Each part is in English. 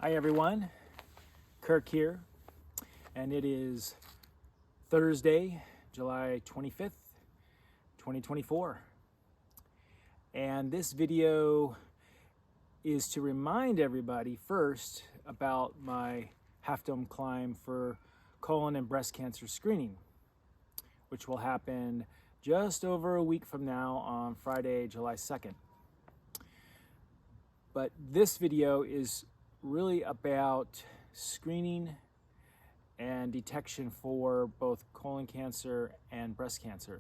Hi everyone, Kirk here, and it is Thursday, July 25th, 2024. And this video is to remind everybody first about my Half Dome climb for colon and breast cancer screening, which will happen just over a week from now on Friday, July 2nd. But this video is really about screening and detection for both colon cancer and breast cancer.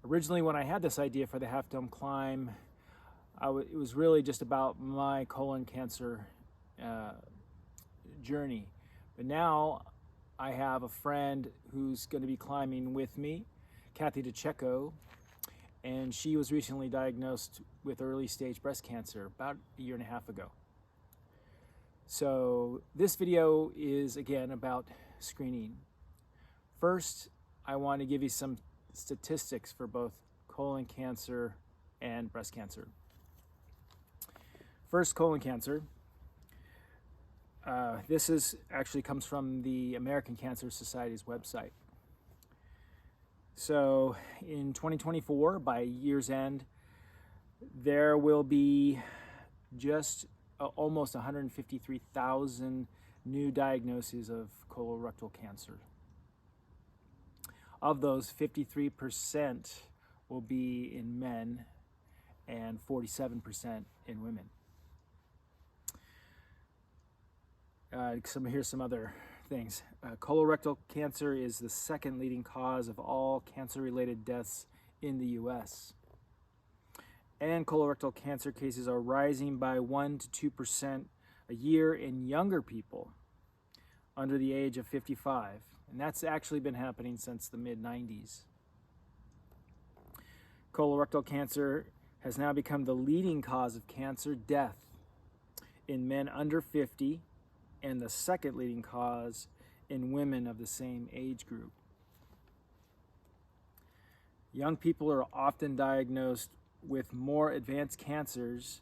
Originally, when I had this idea for the Half Dome climb, it was really just about my colon cancer journey. But now I have a friend who's going to be climbing with me, Kathy DeCecco, and she was recently diagnosed with early stage breast cancer about a year and a half ago. So this video is again about screening. First, I want to give you some statistics for both colon cancer and breast cancer. First, colon cancer. This actually comes from the American Cancer Society's website. So in 2024, by year's end, there will be just almost 153,000 new diagnoses of colorectal cancer. Of those, 53% will be in men and 47% in women. Here's some other things. Colorectal cancer is the second leading cause of all cancer-related deaths in the U.S. And colorectal cancer cases are rising by 1 to 2% a year in younger people under the age of 55. And that's actually been happening since the mid-90s. Colorectal cancer has now become the leading cause of cancer death in men under 50 and the second leading cause in women of the same age group. Young people are often diagnosed with more advanced cancers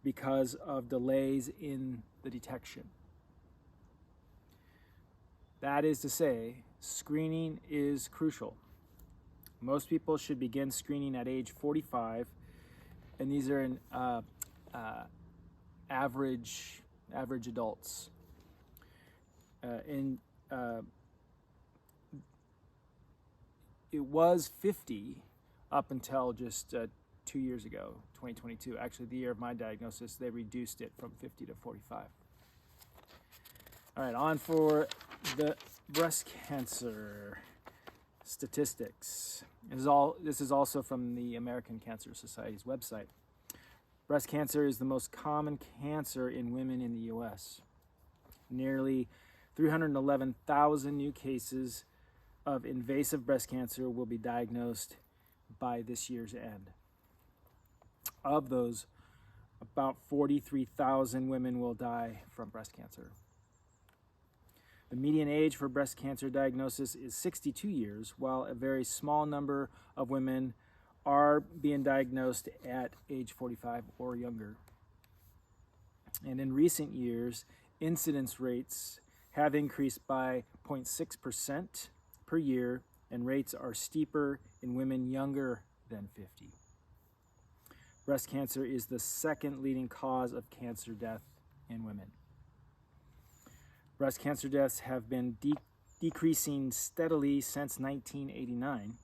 because of delays in the detection. That is to say, screening is crucial. Most people should begin screening at age 45, and these are in average adults. It was 50 up until just 2 years ago, 2022. Actually, the year of my diagnosis, they reduced it from 50 to 45. All right, on for the breast cancer statistics. This is also from the American Cancer Society's website. Breast cancer is the most common cancer in women in the U.S. Nearly 311,000 new cases of invasive breast cancer will be diagnosed by this year's end. Of those, about 43,000 women will die from breast cancer. The median age for breast cancer diagnosis is 62 years, while a very small number of women are being diagnosed at age 45 or younger. And in recent years, incidence rates have increased by 0.6% per year, and rates are steeper in women younger than 50. Breast cancer is the second leading cause of cancer death in women. Breast cancer deaths have been decreasing steadily since 1989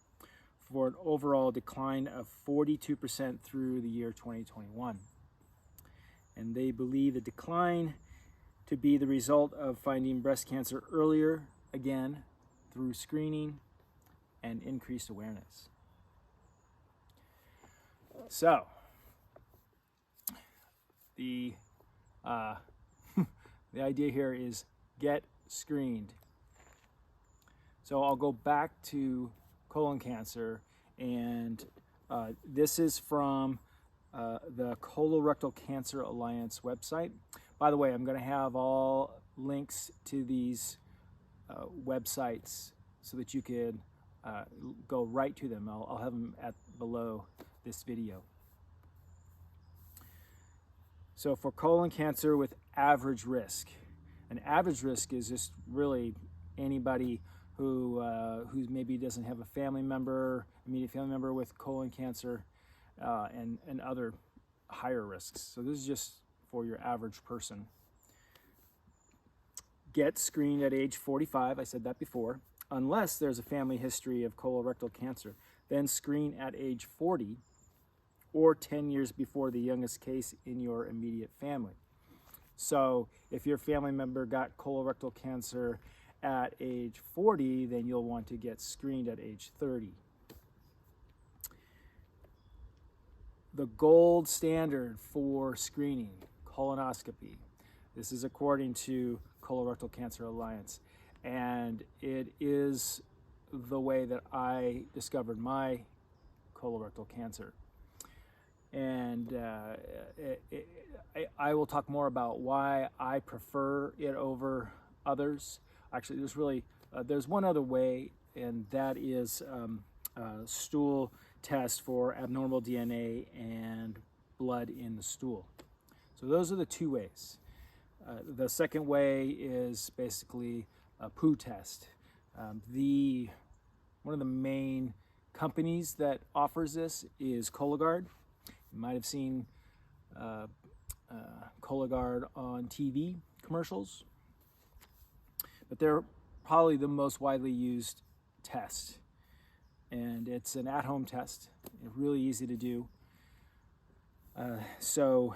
for an overall decline of 42% through the year 2021. And they believe the decline to be the result of finding breast cancer earlier, again, through screening and increased awareness. So, the idea here is get screened. So I'll go back to colon cancer, and this is from the Colorectal Cancer Alliance website. By the way, I'm going to have all links to these websites so that you can go right to them. I'll have them below this video. So for colon cancer with average risk, an average risk is just really anybody who maybe doesn't have a family member, immediate family member with colon cancer, and other higher risks. So this is just for your average person. Get screened at age 45, I said that before, unless there's a family history of colorectal cancer. Then screen at age 40 or 10 years before the youngest case in your immediate family. So if your family member got colorectal cancer at age 40, then you'll want to get screened at age 30. The gold standard for screening, colonoscopy. This is according to Colorectal Cancer Alliance, and it is the way that I discovered my colorectal cancer. And I will talk more about why I prefer it over others. Actually, there's one other way, and that is stool test for abnormal DNA and blood in the stool. So those are the two ways. The second way is basically a poo test. One of the main companies that offers this is Cologuard. You might have seen Cologuard on TV commercials, but they're probably the most widely used test. And it's an at-home test. It's really easy to do. So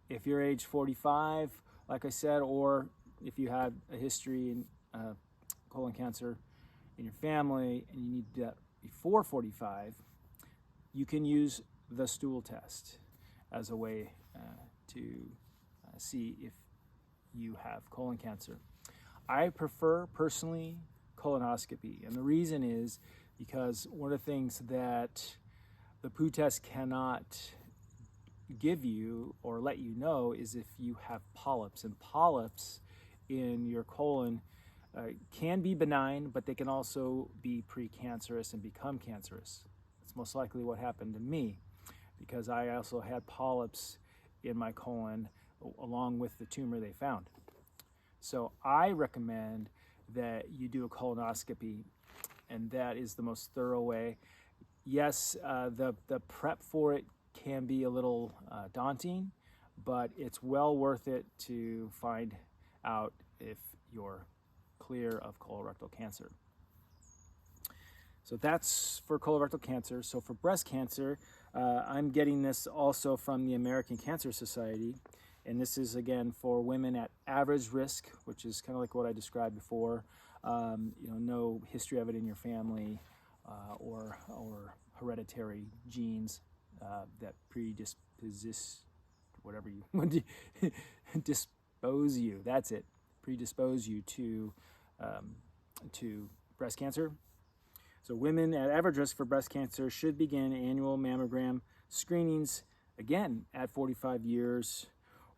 if you're age 45, like I said, or if you had a history in colon cancer in your family and you need that before 45, you can use the stool test as a way to see if you have colon cancer. I prefer, personally, colonoscopy, and the reason is because one of the things that the poo test cannot give you or let you know is if you have polyps. And polyps in your colon can be benign, but they can also be precancerous and become cancerous. That's most likely what happened to me, because I also had polyps in my colon along with the tumor they found. So I recommend that you do a colonoscopy, and that is the most thorough way. Yes, the prep for it can be a little daunting, but it's well worth it to find out if you're clear of colorectal cancer. So that's for colorectal cancer. So for breast cancer, I'm getting this also from the American Cancer Society, and this is again for women at average risk, which is kind of like what I described before. No history of it in your family, or hereditary genes that predispose, whatever you want to dispose you. That's it. Predispose you to breast cancer. So women at average risk for breast cancer should begin annual mammogram screenings again at 45 years,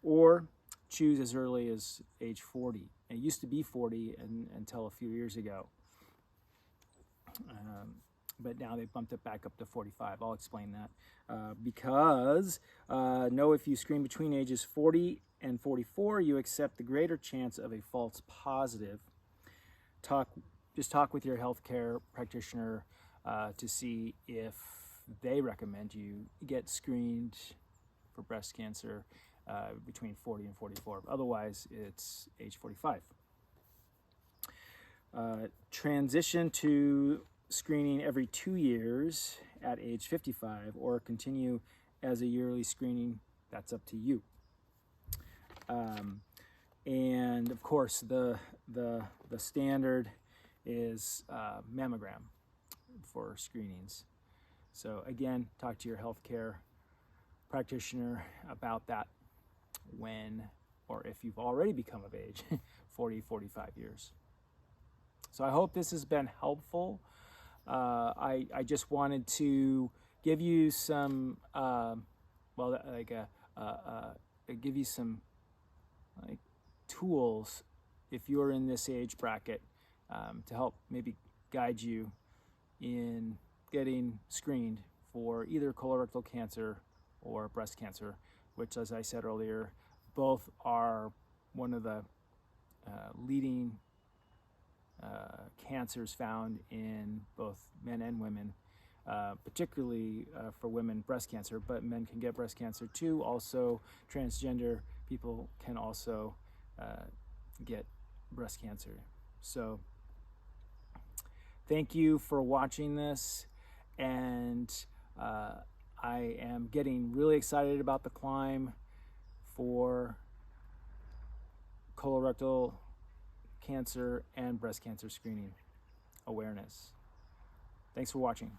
or choose as early as age 40. It used to be 40 until a few years ago, but now they've bumped it back up to 45. I'll explain that. Because know if you screen between ages 40 and 44, you accept the greater chance of a false positive. Just talk with your healthcare practitioner to see if they recommend you get screened for breast cancer between 40 and 44. Otherwise, it's age 45. Transition to screening every 2 years at age 55, or continue as a yearly screening. That's up to you. And of course, the standard is mammogram for screenings. So again, talk to your healthcare practitioner about that when, or if you've already become of age, 40, 45 years. So I hope this has been helpful. I just wanted to give you some, give you some tools if you're in this age bracket, to help maybe guide you in getting screened for either colorectal cancer or breast cancer which, as I said earlier, both are one of the leading cancers found in both men and women, particularly for women, breast cancer, but men can get breast cancer too. Also, transgender people can also get breast cancer. So thank you for watching this, and I am getting really excited about the climb for colorectal cancer and breast cancer screening awareness. Thanks for watching.